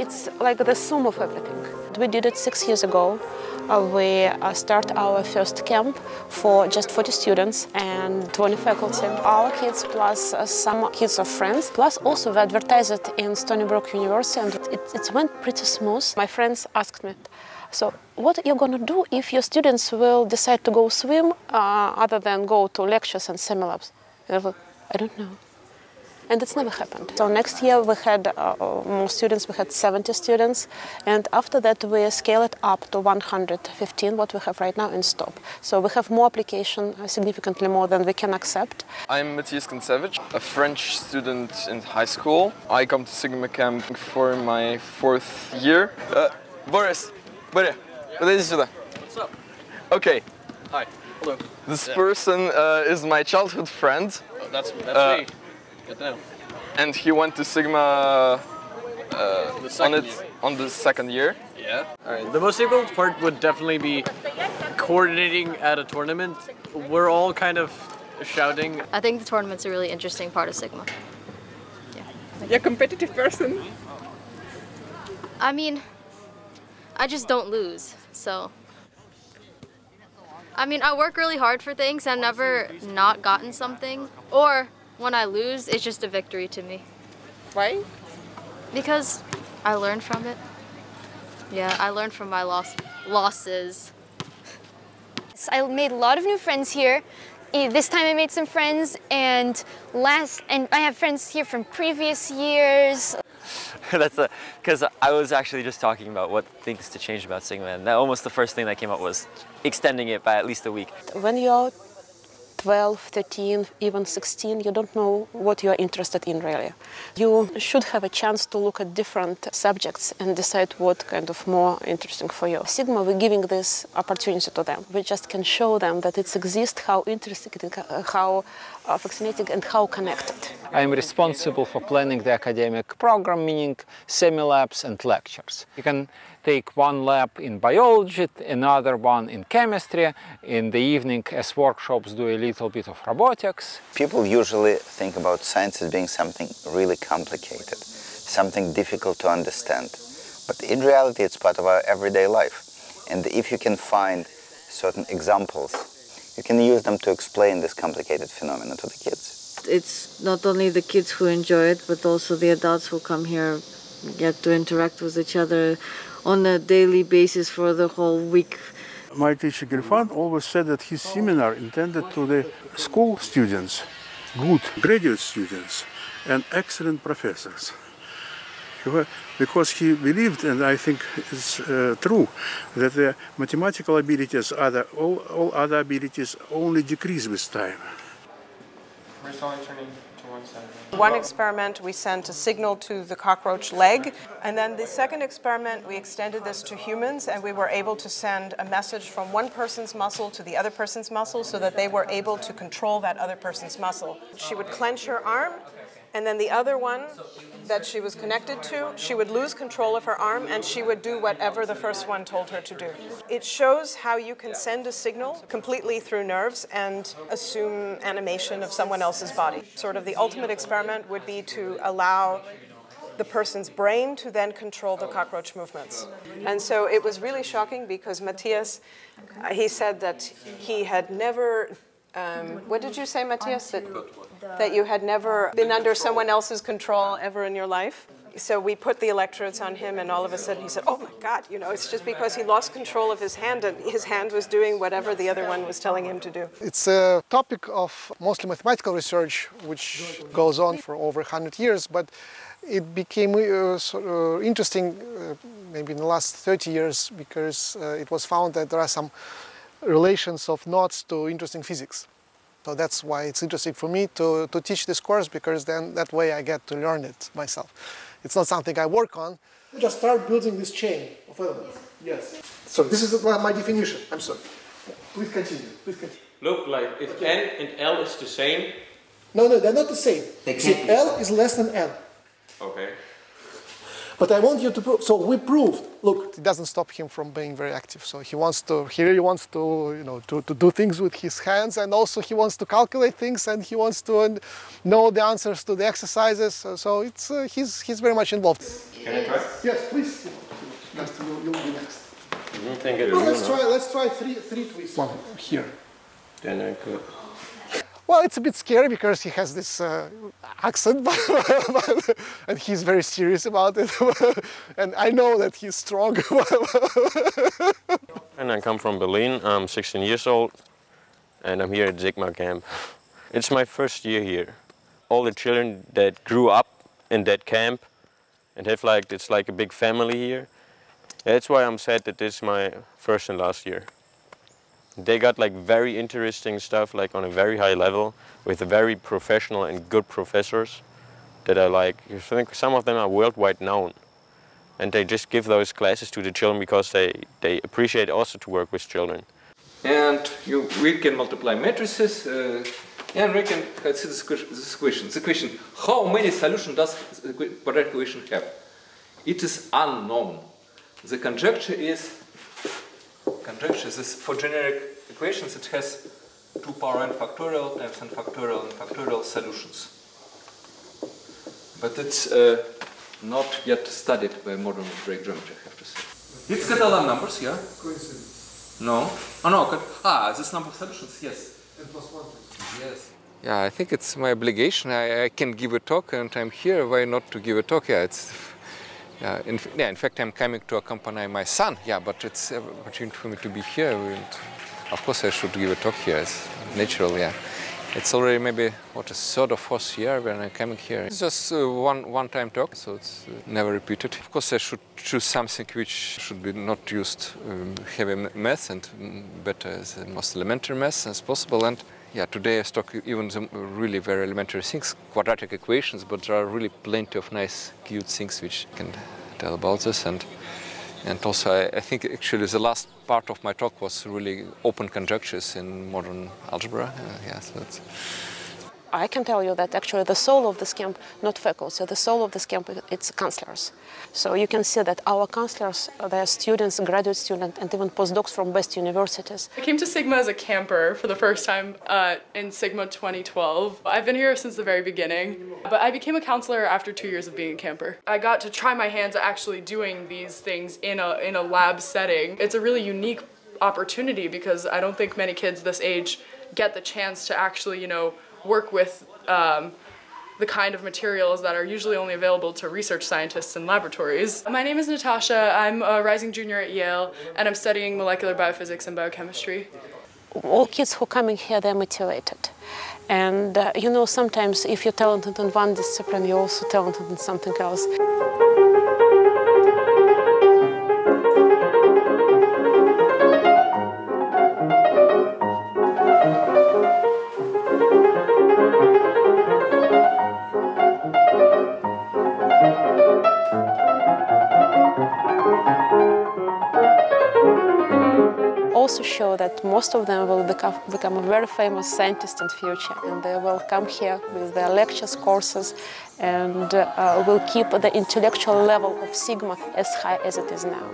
It's like the sum of everything. We did it 6 years ago. We start our first camp for just 40 students and 20 faculty. Our kids plus some kids of friends. Plus also we advertised it in Stony Brook University and it went pretty smooth. My friends asked me, so what are you going to do if your students will decide to go swim other than go to lectures and semi-labs? I don't know. And it's never happened. So next year we had more students, we had 70 students, and after that we scale it up to 115, what we have right now in STOP. So we have more application, significantly more than we can accept. I'm Matthias Kontsevich, a French student in high school. I come to SigmaCamp for my 4th year. Boris, подойди сюда. What's up? Okay. Hi. Hello. This person is my childhood friend. Oh, that's me. Good to know. And he went to Sigma on the second year. Yeah. All right. The most difficult part would definitely be coordinating at a tournament. We're all kind of shouting. I think the tournament's a really interesting part of Sigma. Yeah. You're a competitive person. I mean, I just don't lose, so. I mean, I work really hard for things. I've never not gotten something. Or when I lose, it's just a victory to me. Why? Because I learned from it. Yeah, I learned from my losses. I made a lot of new friends here. This time I made some friends, and I have friends here from previous years. That's because I was actually just talking about what things to change about Sigma, and almost the first thing that came up was extending it by at least a week. When you're 12, 13, even 16, you don't know what you're interested in really. You should have a chance to look at different subjects and decide what kind of more interesting for you. Sigma, we're giving this opportunity to them. We just can show them that it exists, how interesting, how fascinating and how connected. I am responsible for planning the academic program, meaning semi-labs and lectures. You can take one lab in biology, another one in chemistry. In the evening, as workshops, do a little bit of robotics. People usually think about science as being something really complicated, something difficult to understand. But in reality, it's part of our everyday life. And if you can find certain examples, you can use them to explain this complicated phenomenon to the kids. It's not only the kids who enjoy it, but also the adults who come here get to interact with each other on a daily basis for the whole week. My teacher Girfan always said that his seminar intended to the school students, good graduate students, and excellent professors. Because he believed, and I think it's true, that the mathematical abilities, all other abilities only decrease with time. We're slowly turning to one side. One experiment, we sent a signal to the cockroach leg, and then the second experiment, we extended this to humans, and we were able to send a message from one person's muscle to the other person's muscle so that they were able to control that other person's muscle. She would clench her arm, and then the other one that she was connected to, she would lose control of her arm and she would do whatever the first one told her to do. It shows how you can send a signal completely through nerves and assume animation of someone else's body. Sort of the ultimate experiment would be to allow the person's brain to then control the cockroach movements. And so it was really shocking because Matthias, he said that he had never what did you say, Matthias? That you had never been under someone else's control ever in your life? So we put the electrodes on him and all of a sudden he said, oh my God, you know, it's just because he lost control of his hand and his hand was doing whatever the other one was telling him to do. It's a topic of mostly mathematical research which goes on for over 100 years, but it became interesting maybe in the last 30 years because it was found that there are some relations of knots to interesting physics. So that's why it's interesting for me to teach this course, because then that way I get to learn it myself. It's not something I work on. We just start building this chain of elements. Yes. So this is my definition. I'm sorry. Please continue. Please continue. Look, like if n and L is the same. No, they're not the same. See, L is less than N. Okay. But I want you to prove. So we proved. Look, it doesn't stop him from being very active. So he wants to. Here he wants to, to do things with his hands, and also he wants to calculate things, and he wants to know the answers to the exercises. So it's he's very much involved. Can I try? Yes, please. You'll be next. Well, let's try three twists. One here. Then I could. Well, it's a bit scary because he has this accent, and he's very serious about it. And I know that he's strong. And I come from Berlin. I'm 16 years old, and I'm here at SigmaCamp. It's my first year here. All the children that grew up in that camp and have it's like a big family here. That's why I'm sad that this is my first and last year. They got very interesting stuff on a very high level with very professional and good professors that I like. I think some of them are worldwide known. And they just give those classes to the children because they appreciate also to work with children. And we can multiply matrices and we can consider this question. The question, how many solutions does the quadratic equation have? It is unknown. The conjecture is for generic equations, it has 2 power n factorial times n factorial solutions. But it's not yet studied by modern algebraic geometry, I have to say. It's Catalan numbers, yeah? Coincidence. No. Oh no, this number of solutions, yes. N plus 1. Yes. Yeah, I think it's my obligation. I can give a talk and I'm here. Why not to give a talk? Yeah, in fact, I'm coming to accompany my son. Yeah, but it's an opportunity for me to be here. Of course, I should give a talk here. It's natural, yeah. It's already maybe, a third or fourth year when I'm coming here. It's just one-time talk, so it's never repeated. Of course, I should choose something which should be not used heavy math and better as the most elementary math as possible. And yeah, today I talk even the really very elementary things, quadratic equations, but there are really plenty of nice, cute things which I can tell about this. And also, I think actually the last part of my talk was really open conjectures in modern algebra. Yeah, so it's... I can tell you that actually the soul of this camp, not faculty, the soul of this camp, it's counselors. So you can see that our counselors, they are students, graduate students, and even postdocs from best universities. I came to Sigma as a camper for the first time in Sigma 2012. I've been here since the very beginning, but I became a counselor after 2 years of being a camper. I got to try my hands at actually doing these things in a lab setting. It's a really unique opportunity because I don't think many kids this age get the chance to actually, work with the kind of materials that are usually only available to research scientists in laboratories. My name is Natasha. I'm a rising junior at Yale, and I'm studying molecular biophysics and biochemistry. All kids who are coming here, they're motivated. And sometimes if you're talented in one discipline, you're also talented in something else. Also show that most of them will become a very famous scientist in future, and they will come here with their lectures, courses, and will keep the intellectual level of Sigma as high as it is now.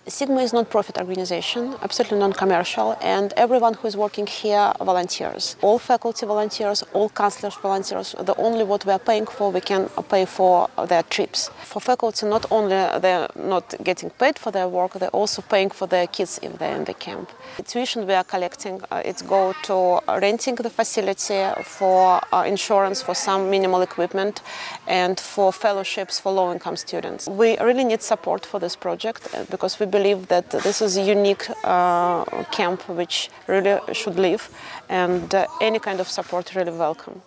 Sigma is a non-profit organization, absolutely non-commercial, and everyone who is working here volunteers. All faculty volunteers, all counselors volunteers. The only what we are paying for, we can pay for their trips. For faculty, not only they're not getting paid for their work, they're also paying for their kids if they're in the camp. The tuition we are collecting, it goes to renting the facility, for insurance, for some minimal equipment, and for fellowships for low-income students. We really need support for this project because we believe that this is a unique camp which really should live, and any kind of support really welcome.